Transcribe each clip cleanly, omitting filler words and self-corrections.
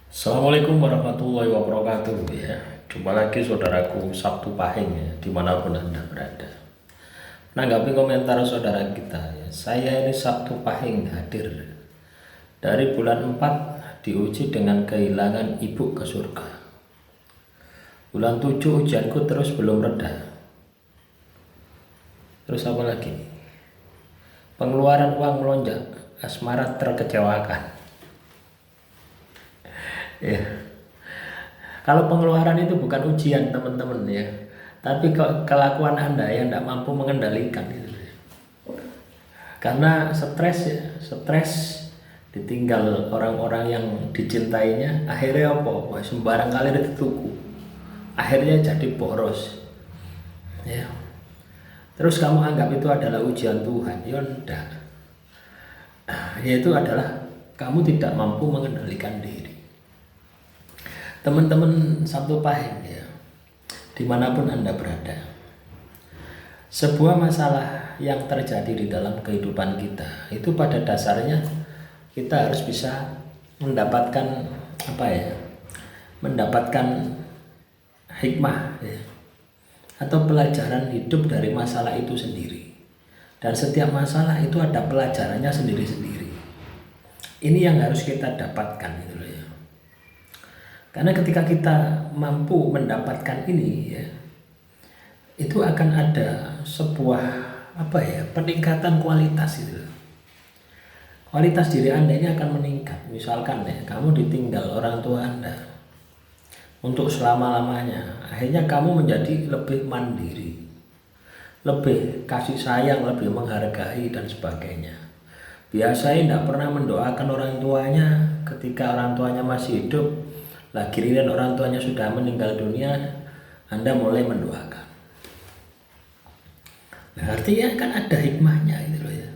Assalamualaikum warahmatullahi wabarakatuh ya. Jumpa lagi saudaraku Sabtu Pahing ya, dimanapun Anda berada. Menanggapi komentar saudara kita ya, saya ini Sabtu Pahing hadir dari bulan 4 diuji dengan kehilangan ibu ke surga. Bulan 7 ujianku terus belum reda. Terus apa lagi? Pengeluaran uang melonjak, asmara terkecewakan. Ya. Kalau pengeluaran itu bukan ujian teman-teman ya, tapi kelakuan Anda yang tidak mampu mengendalikan itu. Karena stres ya, stres ditinggal orang-orang yang dicintainya, akhirnya apa? Wah, sembarang kali dituku, akhirnya jadi boros. Ya. Terus kamu anggap itu adalah ujian Tuhan? Ya enggak. Yaitu adalah kamu tidak mampu mengendalikan diri. Teman-teman Sabtu Pahing ya, dimanapun Anda berada, sebuah masalah yang terjadi di dalam kehidupan kita itu pada dasarnya kita harus bisa mendapatkan mendapatkan hikmah ya, atau pelajaran hidup dari masalah itu sendiri. Dan setiap masalah itu ada pelajarannya sendiri-sendiri. Ini yang harus kita dapatkan gitu loh ya. Karena ketika kita mampu mendapatkan ini ya, itu akan ada sebuah peningkatan kualitas itu. Kualitas diri Anda ini akan meningkat. Misalkan ya, kamu ditinggal orang tua Anda untuk selama-lamanya, akhirnya kamu menjadi lebih mandiri, lebih kasih sayang, lebih menghargai dan sebagainya. Biasanya tidak pernah mendoakan orang tuanya ketika orang tuanya masih hidup. Lah giliran orang tuanya sudah meninggal dunia, Anda mulai mendoakan. Nah, artinya kan ada hikmahnya gitu loh ya.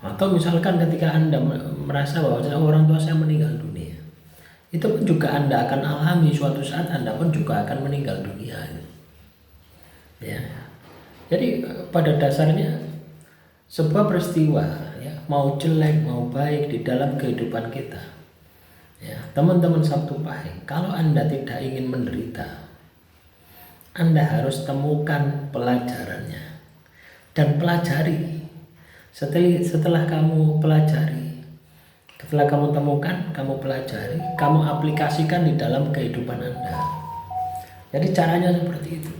Atau misalkan ketika Anda merasa bahwa orang tua saya meninggal dunia, itu pun juga Anda akan alami suatu saat Anda pun juga akan meninggal dunia. Ya. Jadi pada dasarnya sebuah peristiwa ya, mau jelek mau baik di dalam kehidupan kita. Ya, teman-teman Sabtu Pahing, kalau Anda tidak ingin menderita, Anda harus temukan pelajarannya dan pelajari. Setelah kamu pelajari, setelah kamu temukan, kamu pelajari, kamu aplikasikan di dalam kehidupan Anda. Jadi caranya seperti itu.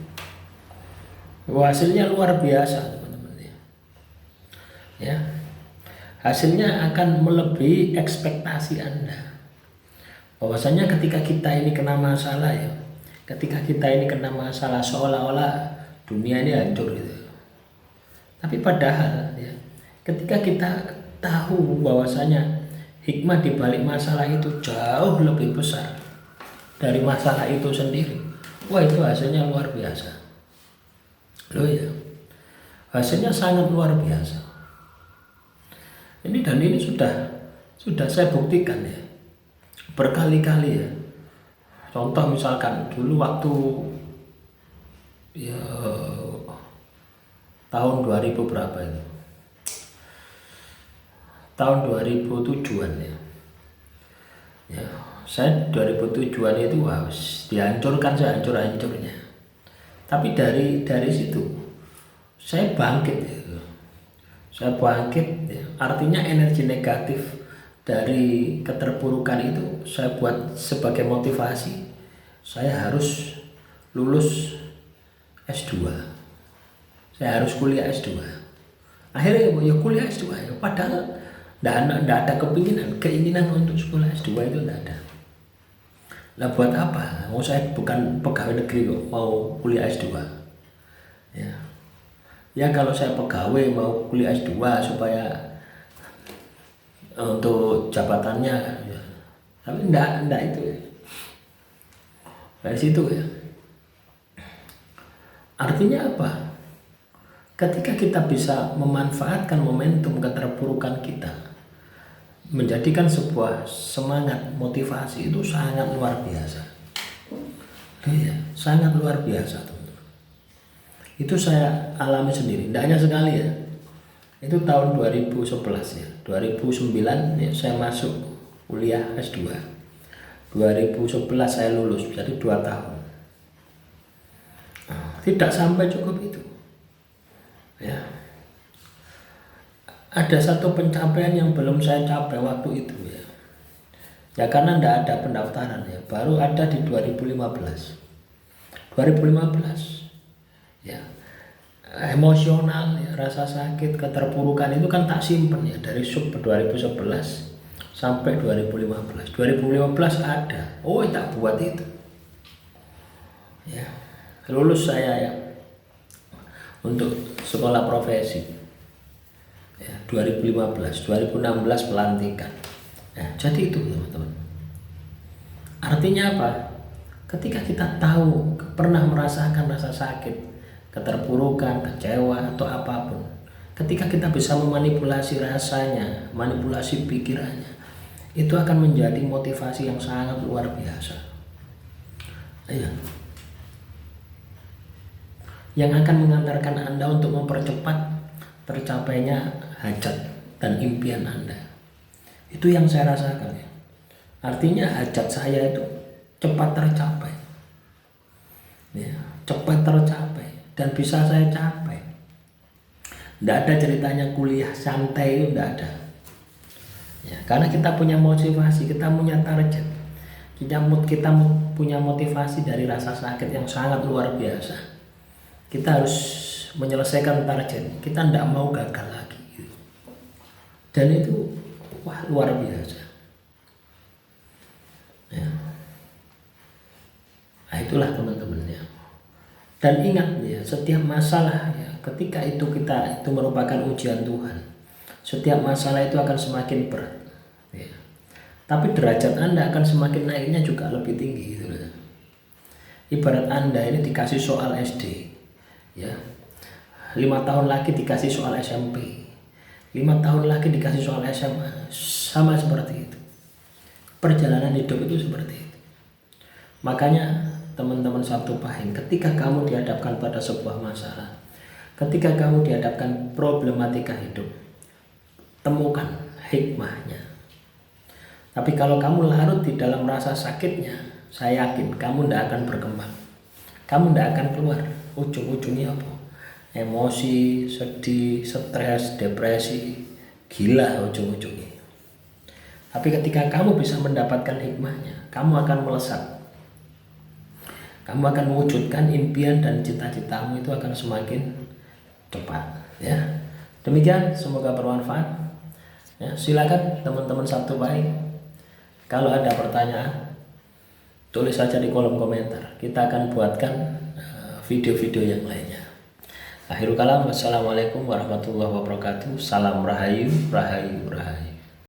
Hasilnya luar biasa, teman-teman ya. Ya. Hasilnya akan melebihi ekspektasi Anda. Bahwasanya ketika kita ini kena masalah ya, ketika kita ini kena masalah seolah-olah dunia ini hancur gitu. Tapi padahal ya, ketika kita tahu bahwasanya hikmah di balik masalah itu jauh lebih besar dari masalah itu sendiri, wah itu hasilnya luar biasa. Loh ya, hasilnya sangat luar biasa. Ini sudah saya buktikan ya. Berkali-kali ya. Contoh misalkan dulu waktu ya tahun 2000 berapa itu? Tahun 2007-an ya. Ya, saya 2007-an itu harus dihancurkan sehancur-hancurnya. Tapi dari situ saya bangkit ya. Saya bangkit ya. Artinya energi negatif dari keterpurukan itu saya buat sebagai motivasi. Saya harus lulus S2. Saya harus kuliah S2. Akhirnya ya kuliah S2 ya. Padahal tidak ada keinginan untuk sekolah S2 itu tidak ada. Lah buat apa? Mau saya bukan pegawai negeri kok mau kuliah S2. Ya. Ya kalau saya pegawai mau kuliah S2 supaya untuk jabatannya ya. Tapi enggak itu ya. Dari situ ya. Artinya apa? Ketika kita bisa memanfaatkan momentum keterpurukan kita menjadikan sebuah semangat motivasi, itu sangat luar biasa. Ya, sangat luar biasa teman-teman. Itu saya alami sendiri, tidak hanya sekali ya. Itu tahun 2011 ya, 2009 ya, saya masuk kuliah S2. 2011 saya lulus, jadi 2 tahun. Tidak sampai cukup itu. Ya. Ada satu pencapaian yang belum saya capai waktu itu ya. Ya karena tidak ada pendaftaran ya, baru ada di 2015. 2015 ya, emosional ya, rasa sakit, keterpurukan itu kan tak simpen ya, dari sub 2011 sampai 2015. 2015 ada, oh tak buat itu ya, lulus saya ya untuk sekolah profesi ya, 2015. 2016 pelantikan ya, jadi itu teman-teman. Artinya apa? Ketika kita tahu, pernah merasakan rasa sakit, keterpurukan, kecewa, atau apapun, ketika kita bisa memanipulasi rasanya, manipulasi pikirannya, itu akan menjadi motivasi yang sangat luar biasa. Iya. Yang akan mengantarkan Anda untuk mempercepat tercapainya hajat dan impian Anda. Itu yang saya rasakan ya. Artinya hajat saya itu cepat tercapai ya, cepat tercapai dan bisa saya capai. Tidak ada ceritanya kuliah santai, itu tidak ada ya, karena kita punya motivasi, kita punya target, kita punya motivasi dari rasa sakit yang sangat luar biasa. Kita harus menyelesaikan target, kita tidak mau gagal lagi gitu. Dan itu wah luar biasa ya. Nah itulah teman-teman ya. Dan ingat ya, setiap masalah ya, ketika itu kita itu merupakan ujian Tuhan. Setiap masalah itu akan semakin berat ya. Tapi derajat Anda akan semakin naiknya juga lebih tinggi gitu ya. Ibarat Anda ini dikasih soal SD ya, 5 tahun lagi dikasih soal SMP, 5 tahun lagi dikasih soal SMA. Sama seperti itu. Perjalanan hidup itu seperti itu. Makanya teman-teman Sabtu Pahing, ketika kamu dihadapkan pada sebuah masalah, ketika kamu dihadapkan problematika hidup, temukan hikmahnya. Tapi kalau kamu larut di dalam rasa sakitnya, saya yakin kamu tidak akan berkembang. Kamu tidak akan keluar. Ujung-ujungnya apa? Emosi, sedih, stres, depresi, gila ujung-ujungnya. Tapi ketika kamu bisa mendapatkan hikmahnya, kamu akan melesat. Kamu akan mewujudkan impian dan cita-citamu itu akan semakin cepat ya. Demikian, semoga bermanfaat ya. Silakan teman-teman Sabtu Pahing, kalau ada pertanyaan tulis saja di kolom komentar, kita akan buatkan video-video yang lainnya. Akhirul kalam, wassalamualaikum warahmatullahi wabarakatuh. Salam rahayu, rahayu, rahayu.